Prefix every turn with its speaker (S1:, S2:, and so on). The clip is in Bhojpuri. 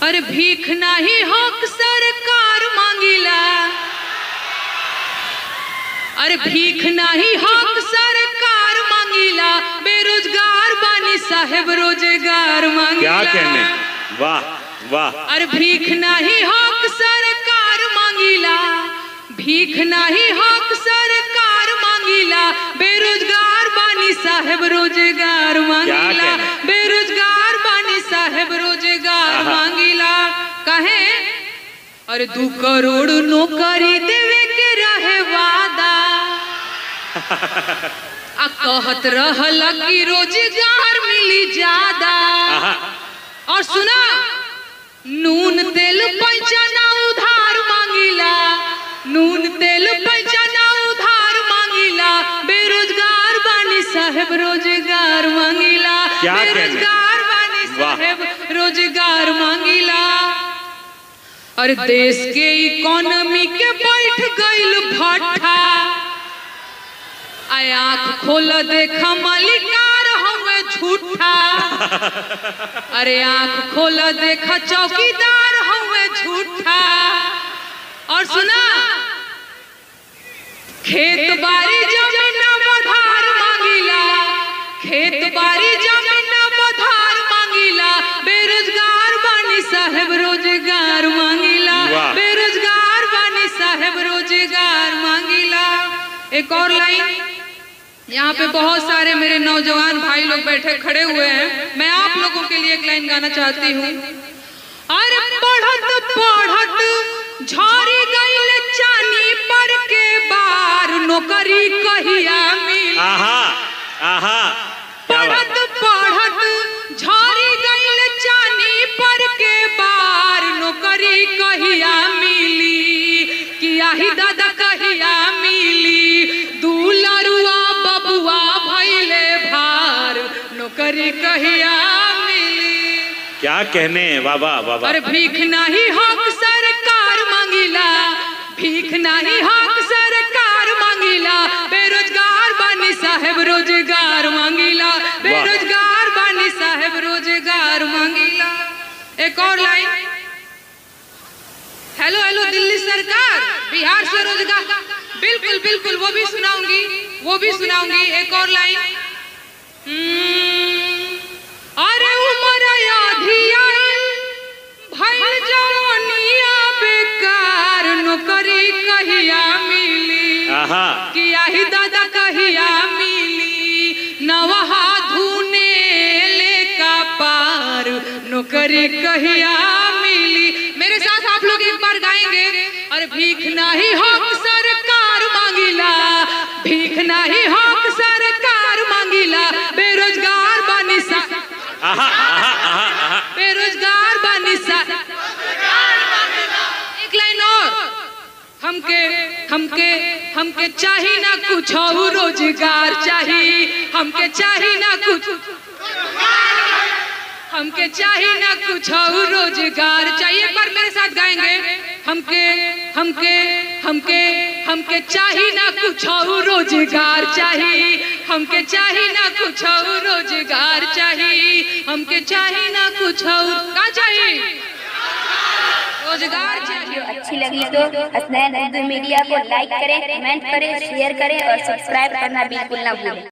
S1: अरे भीख नहीं हक सरकार मांगिला, अरे भीख नहीं हक सरकार मांगिला, बेरोजगार बानी साहेब रोजगार मांगिला।
S2: क्या कहने, वाह वाह।
S1: अरे भीख नहीं हक सरकार मांगिला, भीख नहीं हक सरकार मांगिला, बेरोजगार बानी साहेब रोजगार मांगिला, बेरोजगार बानी साहेब रोजगार मांगिला। कहे अरे 2 करोड़ नौकरी देवे के रहे वादा, आ कहत रहल कि रोजगार मिली ज्यादा। और सुना, नून तेल पैसा ना उधार मांगिला, नून तेल पैसा ना उधार मांगिला, बेरोजगार बानी साहेब रोजगार मांगिला, बेरोजगार बानी साहेब रोजगार मांगिला। अरे देश के इकोनॉमी के बैठ गइल भट्ठा, आँख खोल देखा मालिकार हमें झूठा, अरे आँख खोल देखा चौकीदार हमें झूठा। और सुना, खेत बाड़ी जमीन बधार मांगिला, खेत बाड़ी जमीन बधार मांगिला, बेरोजगार बानी साहेब रोजगार मांगिला, बेरोजगार बानी साहेब रोजगार मांगिला। एक और लाइन, यहाँ पे बहुत सारे मेरे नौजवान भाई लोग बैठे खड़े हुए हैं, मैं आप लोगों के लिए एक लाइन गाना चाहती हूँ। अरे पढ़त पढ़त झाड़ी गइल चानी पर के बार, नौकरी कहिया मिली। पढ़त पढ़त झाड़ी गइल चानी पर के बार, नौकरी कहिया मिली, किया ही दादा कहिया मिली, दुलरुआ बबुआ भइले भार, नौकरी कहिया मिली।
S2: क्या कहने, बाबा बाबा।
S1: अरे भीख नहीं हक सरकार मांगिला, भीख नहीं हक सरकार मांगिला, बेरोजगार बानी साहेब रोजगार मांगिला, बेरोजगार बानी साहेब रोजगार मांगिला। एक और लाइन, हेलो हेलो दिल्ली सरकार, बिहार से रोजगार, बिल्कुल बिल्कुल वो भी सुनाऊंगी, वो भी सुनाऊंगी। एक और लाइन, अरे उमर आधी आइल भइल जवानिया बेकार, नौकरी कहिया मिली, किया ही दादा कहिया मिली, नवहा धुने ले का पार, नौकरी कहिया मिली। मेरे साथ आप लोग एक बार गाएंगे। अरे भीख नहीं हक सरकार मांगिला, भीख नहीं हक सरकार मांगिला, बेरोजगार बानी सा, बेरोजगार बानी सा। एक लाइन और, हमके हमके हमके चाही ना कुछ और रोजगार चाही, हमके चाही ना कुछ, हमके चाही ना कुछ और रोजगार चाहिए। एक बार मेरे साथ गाएंगे। हमके हमके हमके हमके चाही ना कुछ और रोजगार चाहिए, हमके चाही ना कुछ और रोजगार चाहिए, हमके चाही ना कुछ और का चाहिए, रोजगार चाहिए।
S3: अच्छी लगी तो हसनैन उर्दू मीडिया को लाइक करें, कमेंट करें, शेयर करें और सब्सक्राइब करना बिल्कुल ना भूलें।